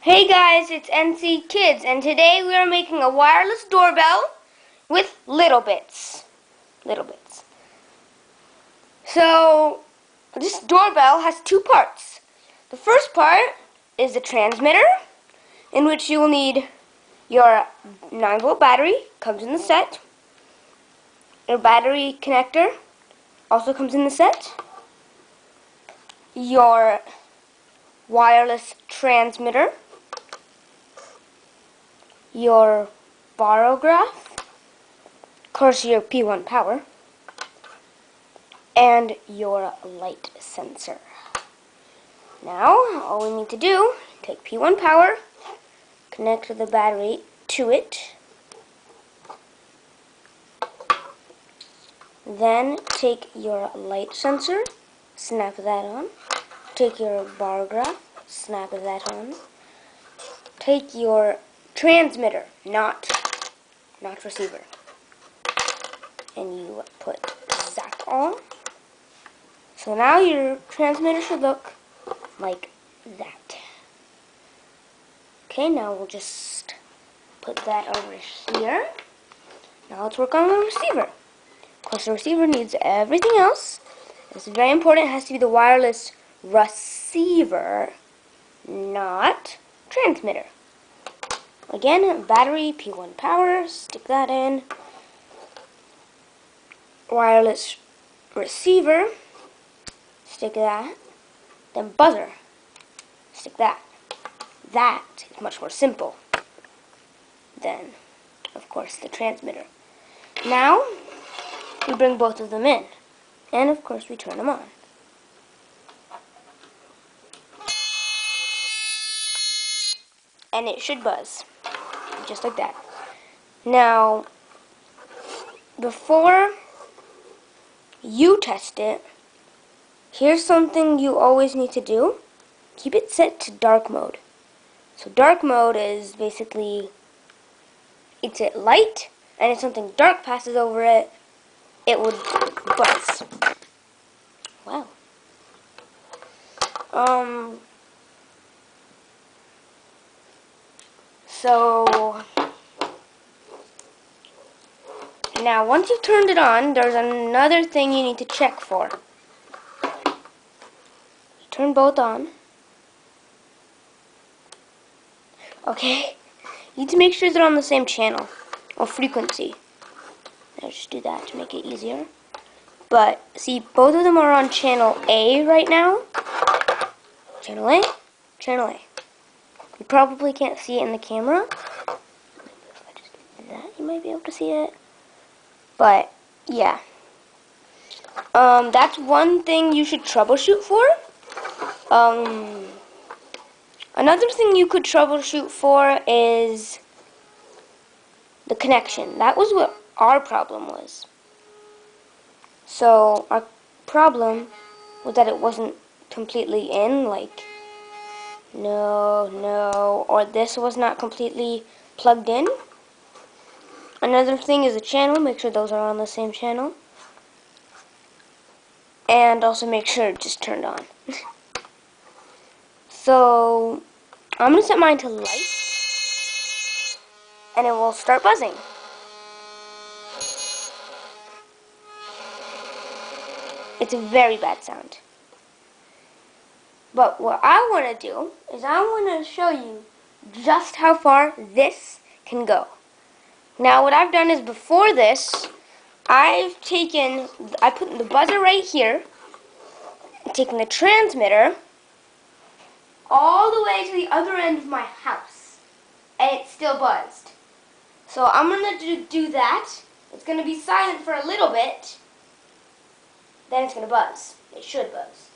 Hey guys, it's NC Kids, and today we are making a wireless doorbell with little bits. Little bits. So, this doorbell has two parts. The first part is the transmitter, in which you will need your 9-volt battery, comes in the set. Your battery connector also comes in the set. Your wireless transmitter. Your barograph, of course your P1 power, and your light sensor. Now, all we need to do, take P1 power, connect the battery to it, then take your light sensor, snap that on, take your barograph, snap that on, take your transmitter, not receiver, and you put that on. So now your transmitter should look like that. Okay, now we'll just put that over here. Now let's work on the receiver. Of course, the receiver needs everything else. It's very important. It has to be the wireless receiver, not transmitter. Again, battery, P1 power, stick that in. Wireless receiver, stick that. Then buzzer, stick that. That is much more simple than, of course, the transmitter. Now, we bring both of them in. And, of course, we turn them on. And it should buzz, just like that. Now, before you test it, here's something you always need to do. Keep it set to dark mode. So dark mode is basically, it's at light, and if something dark passes over it, it would buzz. Wow. So now once you've turned it on, there's another thing you need to check for. Turn both on. Okay? You need to make sure they're on the same channel or frequency. I'll just do that to make it easier. But see, both of them are on channel A right now. Channel A, channel A. You probably can't see it in the camera. If I just do that, you might be able to see it. But yeah, that's one thing you should troubleshoot for. Another thing you could troubleshoot for is the connection. That was what our problem was. So our problem was that it wasn't completely in, like no, or this was not completely plugged in. Another thing is the channel. Make sure those are on the same channel. And also make sure it just turned on. So I'm going to set mine to light, and it will start buzzing. It's a very bad sound. But what I want to do is I want to show you just how far this can go. Now what I've done is before this, I put the buzzer right here, taken the transmitter all the way to the other end of my house, and it still buzzed. So I'm going to do that. It's going to be silent for a little bit, then it's going to buzz. It should buzz.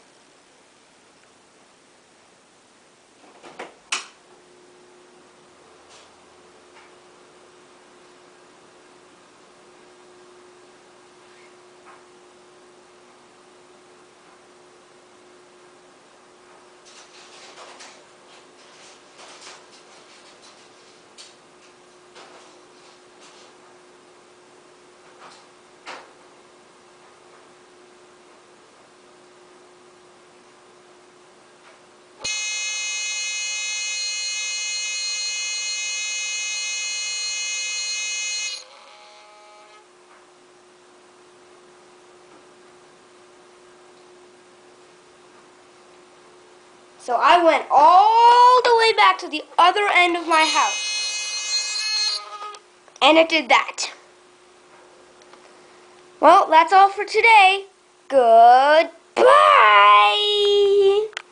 So I went all the way back to the other end of my house. And it did that. Well, that's all for today. Goodbye!